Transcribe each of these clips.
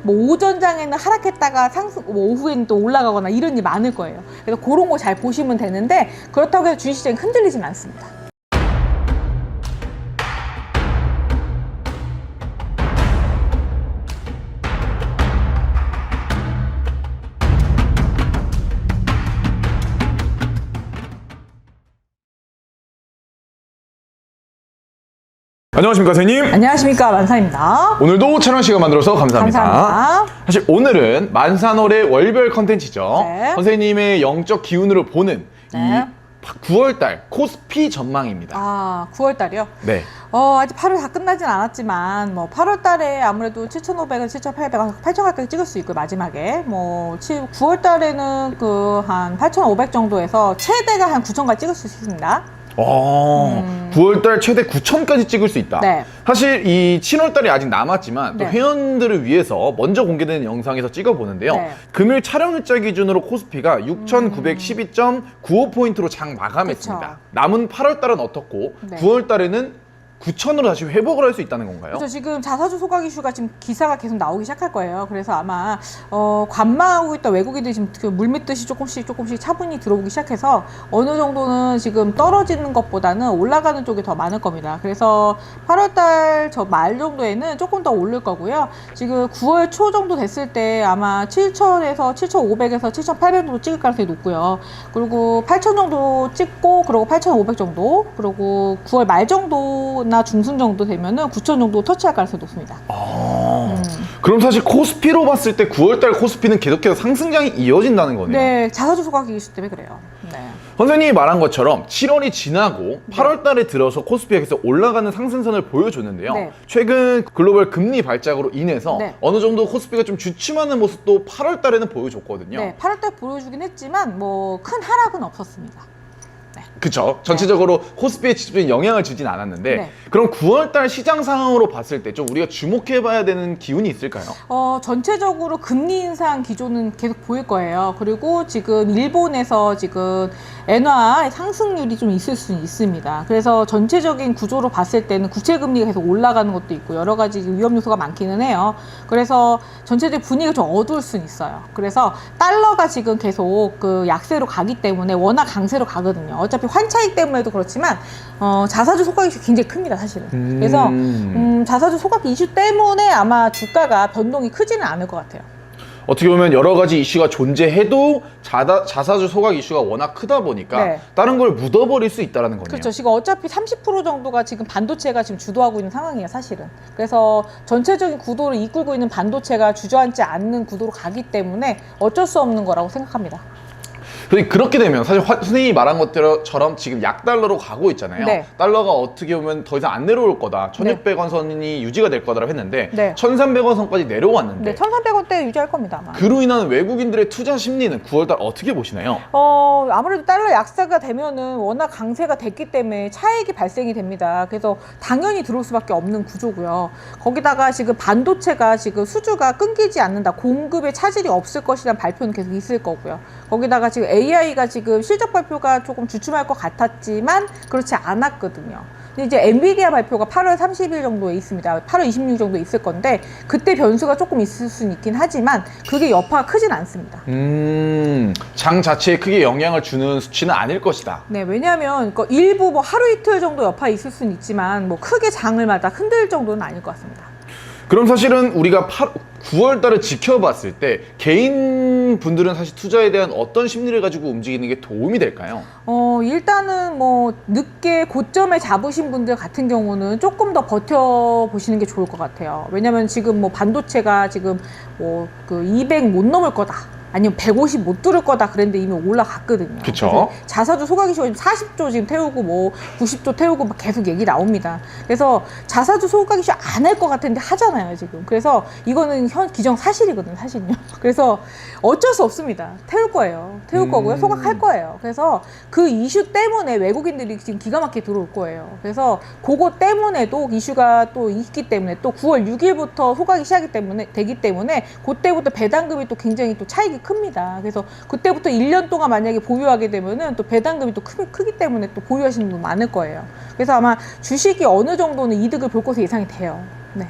뭐 오전장에는 하락했다가 상승, 뭐 오후에는 또 올라가거나 이런 일이 많을 거예요. 그래서 그런 거 잘 보시면 되는데 그렇다고 해서 주식시장이 흔들리진 않습니다. 안녕하십니까 선생님. 안녕하십니까, 만사입니다. 오늘도 촬영 시간 만들어서 감사합니다. 감사합니다. 사실 오늘은 만사놀의 월별 컨텐츠죠. 네. 선생님의 영적 기운으로 보는 네. 이 9월달 코스피 전망입니다. 아, 9월달이요? 네. 아직 8월 다 끝나진 않았지만, 뭐, 8월 달에 아무래도 7,500원, 7,800원, 8,000원까지 찍을 수 있고, 마지막에. 뭐, 9월 달에는 한 8,500 정도에서 최대가 한 9,000까지 찍을 수 있습니다. 9월달 최대 9,000까지 찍을 수 있다. 네. 사실 이 7월달이 아직 남았지만 또 네. 회원들을 위해서 먼저 공개되는 영상에서 찍어보는데요. 네. 금일 촬영일자 기준으로 코스피가 6,912.95포인트로 장 마감했습니다. 그쵸. 남은 8월달은 어떻고 네. 9월달에는 9,000으로 다시 회복을 할 수 있다는 건가요? 그래서 지금 자사주 소각 이슈가 지금 기사가 계속 나오기 시작할 거예요. 그래서 아마 관망하고 있던 외국인들이 지금 물밀듯이 조금씩 차분히 들어오기 시작해서 어느 정도는 지금 떨어지는 것보다는 올라가는 쪽이 더 많을 겁니다. 그래서 8월달 저 말 정도에는 조금 더 오를 거고요. 지금 9월 초 정도 됐을 때 아마 7,000에서 7,500에서 7,800 정도 찍을 가능성이 높고요. 그리고 8,000 정도 찍고 그리고 8,500 정도 그리고 9월 말 정도나 중순 정도 되면은 9,000 정도 터치할 가능성이 높습니다. 그럼 사실 코스피로 봤을 때 9월달 코스피는 계속해서 상승장이 이어진다는 거네요. 네, 자사주 소각이 이슈 때문에 그래요. 네. 선생님이 말한 것처럼 7월이 지나고 8월달에 들어서 코스피가 계속 올라가는 상승선을 보여줬는데요. 네. 최근 글로벌 금리 발작으로 인해서 네. 어느 정도 코스피가 좀 주춤하는 모습도 8월달에는 보여줬거든요. 네, 8월달 보여주긴 했지만 뭐 큰 하락은 없었습니다. 그쵸. 전체적으로 코스피에 직접적인 영향을 주진 않았는데 네. 그럼 9월달 시장 상황으로 봤을 때 좀 우리가 주목해봐야 되는 기운이 있을까요? 전체적으로 금리 인상 기조는 계속 보일 거예요. 그리고 지금 일본에서 지금 엔화 상승률이 좀 있을 수 있습니다. 그래서 전체적인 구조로 봤을 때는 국채 금리가 계속 올라가는 것도 있고 여러 가지 위험 요소가 많기는 해요. 그래서 전체적인 분위기가 좀 어두울 수는 있어요. 그래서 달러가 지금 계속 그 약세로 가기 때문에 워낙 강세로 가거든요. 어차피 환차익 때문에도 그렇지만 자사주 소각 이슈 굉장히 큽니다, 사실은. 그래서 자사주 소각 이슈 때문에 아마 주가가 변동이 크지는 않을 것 같아요. 어떻게 보면 여러 가지 이슈가 존재해도 자사주 소각 이슈가 워낙 크다 보니까 네. 다른 걸 묻어버릴 수 있다는 거네요. 그렇죠. 지금 어차피 30% 정도가 지금 반도체가 지금 주도하고 있는 상황이에요, 사실은. 그래서 전체적인 구도를 이끌고 있는 반도체가 주저앉지 않는 구도로 가기 때문에 어쩔 수 없는 거라고 생각합니다. 그렇게 되면 사실 선생님이 말한 것처럼 지금 약달러로 가고 있잖아요. 네. 달러가 어떻게 보면 더 이상 안 내려올 거다. 1,600원 선이 유지가 될 거다라고 했는데 네. 1,300원 선까지 내려왔는데 네, 1,300원대 유지할 겁니다, 아마. 그로 인한 외국인들의 투자 심리는 9월달 어떻게 보시나요? 아무래도 달러 약세가 되면은 워낙 강세가 됐기 때문에 차익이 발생이 됩니다. 그래서 당연히 들어올 수밖에 없는 구조고요. 거기다가 지금 반도체가 지금 수주가 끊기지 않는다. 공급에 차질이 없을 것이라는 발표는 계속 있을 거고요. 거기다가 지금 AI가 지금 실적 발표가 조금 주춤할 것 같았지만 그렇지 않았거든요. 근데 이제 엔비디아 발표가 8월 30일 정도에 있습니다. 8월 26일 정도에 있을 건데 그때 변수가 조금 있을 수는 있긴 하지만 그게 여파가 크진 않습니다. 장 자체에 크게 영향을 주는 수치는 아닐 것이다. 네, 왜냐하면 일부 뭐 하루 이틀 정도 여파 있을 수는 있지만 뭐 크게 장을마다 흔들 정도는 아닐 것 같습니다. 그럼 사실은 우리가 9월달을 지켜봤을 때 개인 분들은 사실 투자에 대한 어떤 심리를 가지고 움직이는 게 도움이 될까요? 일단은 뭐 늦게 고점에 잡으신 분들 같은 경우는 조금 더 버텨보시는 게 좋을 것 같아요. 왜냐면 지금 뭐 반도체가 지금 뭐 그 200 못 넘을 거다. 아니면 150 못 뚫을 거다 그랬는데 이미 올라갔거든요. 그쵸. 자사주 소각 이슈가 40조 지금 태우고 뭐 90조 태우고 막 계속 얘기 나옵니다. 그래서 자사주 소각 이슈 안 할 것 같은데 하잖아요, 지금. 그래서 이거는 기정 사실이거든요, 사실은요. 그래서 어쩔 수 없습니다. 태울 거예요. 태울 거고요. 소각할 거예요. 그래서 그 이슈 때문에 외국인들이 지금 기가 막히게 들어올 거예요. 그래서 그거 때문에도 이슈가 또 있기 때문에 또 9월 6일부터 소각이 시작이 되기 때문에 그때부터 배당금이 또 굉장히 또 차익이 큽니다. 그래서 그때부터 1년 동안 만약에 보유하게 되면은 또 배당금이 또 크기 때문에 또 보유하시는 분 많을 거예요. 그래서 아마 주식이 어느 정도는 이득을 볼 것으로 예상이 돼요. 네.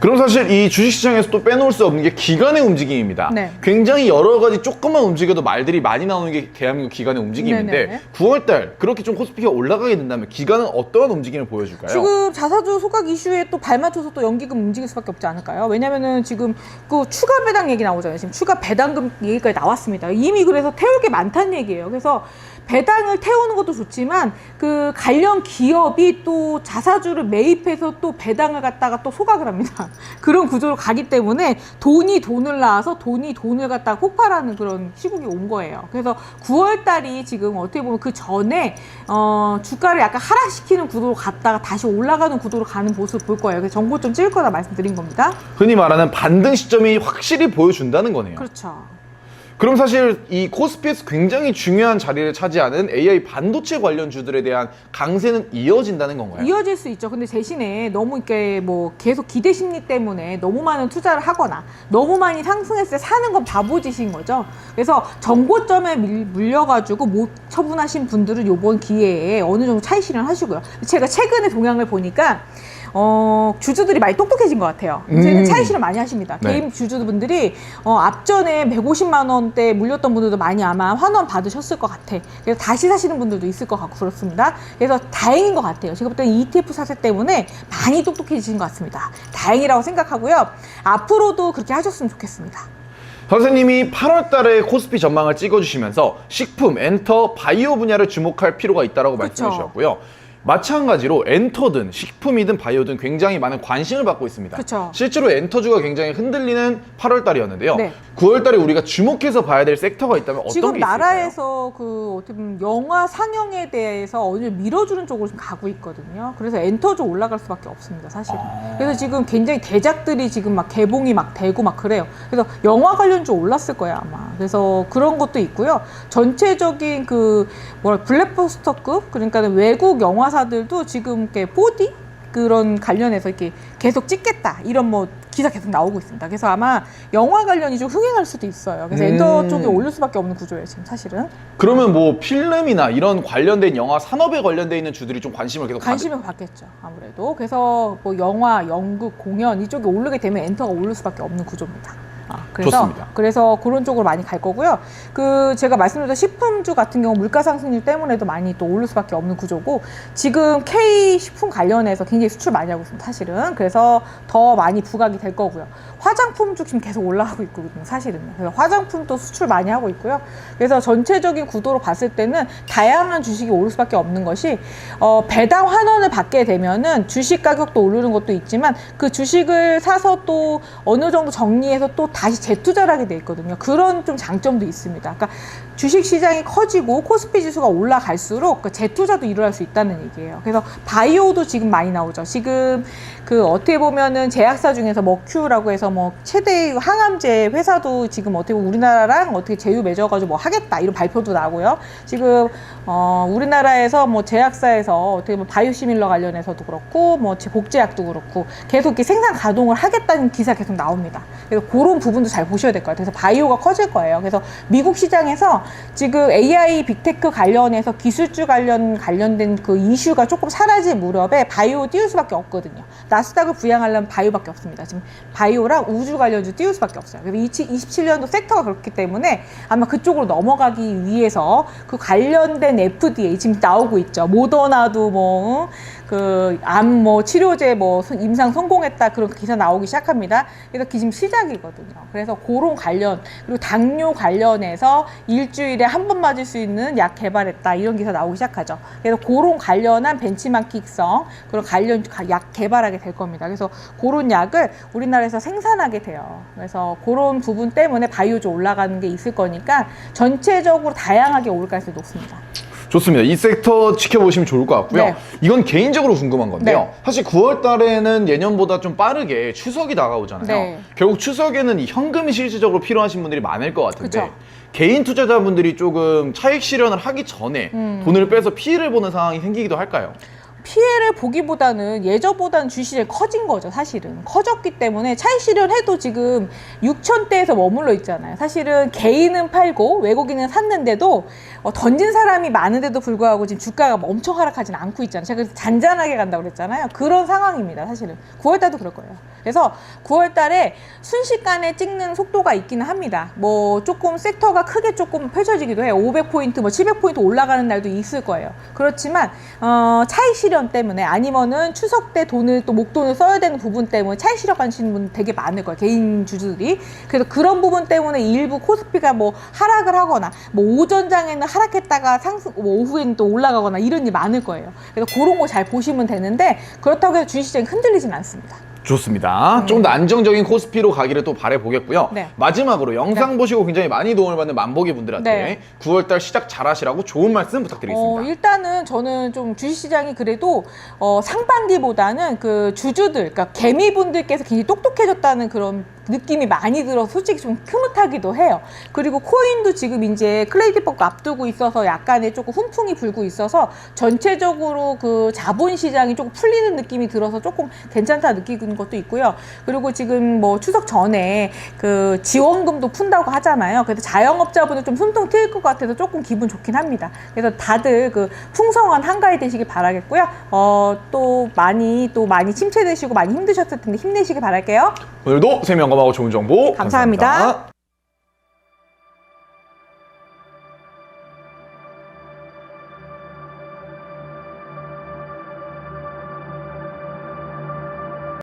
그럼 사실 이 주식시장에서 또 빼놓을 수 없는 게 기관의 움직임입니다. 네. 굉장히 여러 가지 조금만 움직여도 말들이 많이 나오는 게 대한민국 기관의 움직임인데 네네. 9월달 그렇게 좀 코스피가 올라가게 된다면 기관은 어떠한 움직임을 보여줄까요? 지금 자사주 소각 이슈에 또 발맞춰서 또 연기금 움직일 수밖에 없지 않을까요? 왜냐면은 지금 그 추가 배당 얘기 나오잖아요. 지금 추가 배당금 얘기까지 나왔습니다. 이미 그래서 태울 게 많다는 얘기예요. 그래서 배당을 태우는 것도 좋지만 그 관련 기업이 또 자사주를 매입해서 또 배당을 갖다가 또 소각을 합니다. 그런 구조로 가기 때문에 돈이 돈을 낳아서 돈이 돈을 갖다가 폭발하는 그런 시국이 온 거예요. 그래서 9월 달이 지금 어떻게 보면 그 전에 주가를 약간 하락시키는 구도로 갔다가 다시 올라가는 구도로 가는 모습을 볼 거예요. 그래서 정보 좀 찍을 거다 말씀드린 겁니다. 흔히 말하는 반등 시점이 확실히 보여준다는 거네요. 그렇죠. 그럼 사실 이 코스피에서 굉장히 중요한 자리를 차지하는 AI 반도체 관련 주들에 대한 강세는 이어진다는 건가요? 이어질 수 있죠. 근데 대신에 너무 이렇게 뭐 계속 기대 심리 때문에 너무 많은 투자를 하거나 너무 많이 상승했을 때 사는 건 바보짓인 거죠. 그래서 정고점에 물려가지고 못 처분하신 분들은 이번 기회에 어느 정도 차익 실현하시고요. 제가 최근에 동향을 보니까 주주들이 많이 똑똑해진 것 같아요. 요새는 차익 실현 많이 하십니다. 네. 개인 주주분들이 앞전에 150만 원대 물렸던 분들도 많이 아마 환원 받으셨을 것 같아. 그래서 다시 사시는 분들도 있을 것 같고 그렇습니다. 그래서 다행인 것 같아요. 제가 볼 때는 ETF 사세 때문에 많이 똑똑해지신 것 같습니다. 다행이라고 생각하고요. 앞으로도 그렇게 하셨으면 좋겠습니다. 선생님이 8월 달에 코스피 전망을 찍어주시면서 식품, 엔터, 바이오 분야를 주목할 필요가 있다고 그쵸. 말씀해 주셨고요. 마찬가지로 엔터든 식품이든 바이오든 굉장히 많은 관심을 받고 있습니다. 그쵸. 실제로 엔터주가 굉장히 흔들리는 8월 달이었는데요. 네. 9월 달에 우리가 주목해서 봐야 될 섹터가 있다면 어떤 지금 게 있을까요? 나라에서 그 어떻게 보면 영화 상영에 대해서 어느 정도 밀어주는 쪽으로 좀 가고 있거든요. 그래서 엔터주 올라갈 수밖에 없습니다, 사실은. 그래서 지금 굉장히 대작들이 지금 막 개봉이 막 되고 막 그래요. 그래서 영화 관련주 올랐을 거예요, 아마. 그래서 그런 것도 있고요. 전체적인 그 블랙버스터급 그러니까 외국 영화사들도 지금 이렇게 4D 그런 관련해서 이렇게 계속 찍겠다 이런 뭐 기사 계속 나오고 있습니다. 그래서 아마 영화 관련이 좀 흥행할 수도 있어요. 그래서 엔터 쪽에 올릴 수밖에 없는 구조예요, 지금 사실은. 그러면 뭐 필름이나 이런 관련된 영화 산업에 관련돼 있는 주들이 좀 관심을 계속 관심을 받겠죠, 아무래도. 그래서 뭐 영화, 연극, 공연 이쪽에 오르게 되면 엔터가 오를 수밖에 없는 구조입니다. 좋습니다. 그래서 그런 쪽으로 많이 갈 거고요. 그 제가 말씀드렸던 식품주 같은 경우 물가 상승률 때문에도 많이 또 오를 수밖에 없는 구조고 지금 K 식품 관련해서 굉장히 수출 많이 하고 있습니다, 사실은. 그래서 더 많이 부각이 될 거고요. 화장품주 지금 계속 올라가고 있거든요, 사실은. 그래서 화장품도 수출 많이 하고 있고요. 그래서 전체적인 구도로 봤을 때는 다양한 주식이 오를 수밖에 없는 것이 배당 환원을 받게 되면은 주식 가격도 오르는 것도 있지만 그 주식을 사서 또 어느 정도 정리해서 또 다시 재투자를 하게 돼 있거든요. 그런 좀 장점도 있습니다. 그러니까 주식 시장이 커지고 코스피 지수가 올라갈수록 그 재투자도 일어날 수 있다는 얘기예요. 그래서 바이오도 지금 많이 나오죠. 지금 그 어떻게 보면은 제약사 중에서 머큐라고 해서 뭐 최대 항암제 회사도 지금 어떻게 보면 우리나라랑 어떻게 제휴 맺어가지고 뭐 하겠다 이런 발표도 나고요. 지금 우리나라에서 뭐 제약사에서 어떻게 보면 바이오시밀러 관련해서도 그렇고 뭐 복제약도 그렇고 계속 이렇게 생산 가동을 하겠다는 기사 계속 나옵니다. 그래서 그런 부분도 잘 보셔야 될 것 같아요. 그래서 바이오가 커질 거예요. 그래서 미국 시장에서 지금 AI 빅테크 관련해서 기술주 관련된 그 이슈가 조금 사라질 무렵에 바이오 띄울 수밖에 없거든요. 나스닥을 부양하려면 바이오밖에 없습니다. 지금 바이오랑 우주 관련주 띄울 수밖에 없어요. 그래서 27년도 섹터가 그렇기 때문에 아마 그쪽으로 넘어가기 위해서 그 관련된 FDA 지금 나오고 있죠. 모더나도 뭐 그 암 뭐 치료제 뭐 임상 성공했다 그런 기사 나오기 시작합니다. 그래서 지금 시작이거든요. 그래서 그런 관련 그리고 당뇨 관련해서 일주일에 한 번 맞을 수 있는 약 개발했다 이런 기사 나오기 시작하죠. 그래서 그런 관련한 벤치마킹성 그런 관련 약 개발하게 될 겁니다. 그래서 그런 약을 우리나라에서 생산하게 돼요. 그래서 그런 부분 때문에 바이오주 올라가는 게 있을 거니까 전체적으로 다양하게 오를 가능성이 높습니다. 좋습니다. 이 섹터 지켜보시면 좋을 것 같고요. 네. 이건 개인적으로 궁금한 건데요. 네. 사실 9월 달에는 예년보다 좀 빠르게 추석이 다가오잖아요. 네. 결국 추석에는 이 현금이 실질적으로 필요하신 분들이 많을 것 같은데 그쵸. 개인 투자자분들이 조금 차익 실현을 하기 전에 돈을 빼서 피해를 보는 상황이 생기기도 할까요? 피해를 보기보다는 예전보다는 주식이 커진 거죠. 사실은 커졌기 때문에 차익 실현해도 지금 6천대에서 머물러 있잖아요. 사실은 개인은 팔고 외국인은 샀는데도 던진 사람이 많은데도 불구하고 지금 주가가 엄청 하락하진 않고 있잖아요. 제가 그래서 잔잔하게 간다고 그랬잖아요. 그런 상황입니다. 사실은 9월달도 그럴 거예요. 그래서 9월달에 순식간에 찍는 속도가 있기는 합니다. 뭐 조금 섹터가 크게 조금 펼쳐지기도 해요. 500포인트, 뭐 700포인트 올라가는 날도 있을 거예요. 그렇지만 차익 실현 때문에 아니면은 추석 때 돈을 또 목돈을 써야 되는 부분 때문에 차익 실현 하시는 분 되게 많을 거예요. 개인 주주들이. 그래서 그런 부분 때문에 일부 코스피가 뭐 하락을 하거나 뭐 오전장에는 하락했다가 상승, 뭐 오후에는 또 올라가거나 이런 일이 많을 거예요. 그래서 그런 거 잘 보시면 되는데 그렇다고 해서 주식시장이 흔들리진 않습니다. 좋습니다. 좀 더 안정적인 코스피로 가기를 또 바라보겠고요. 네. 마지막으로 영상 보시고 굉장히 많이 도움을 받는 만보기 분들한테 네. 9월달 시작 잘하시라고 좋은 말씀 부탁드리겠습니다. 일단은 저는 좀 주식시장이 그래도 상반기보다는 그 주주들, 그러니까 개미분들께서 굉장히 똑똑해졌다는 그런 느낌이 많이 들어서 솔직히 좀 흐뭇하기도 해요. 그리고 코인도 지금 이제 클레이디법 앞두고 있어서 약간의 조금 훈풍이 불고 있어서 전체적으로 그 자본시장이 조금 풀리는 느낌이 들어서 조금 괜찮다 느끼는 것도 있고요. 그리고 지금 뭐 추석 전에 그 지원금도 푼다고 하잖아요. 그래서 자영업자분들 좀 숨통 트일 것 같아서 조금 기분 좋긴 합니다. 그래서 다들 그 풍성한 한가위 되시길 바라겠고요. 또 많이 침체되시고 많이 힘드셨을 텐데 힘내시길 바랄게요. 오늘도 세명검하고 좋은 정보 감사합니다.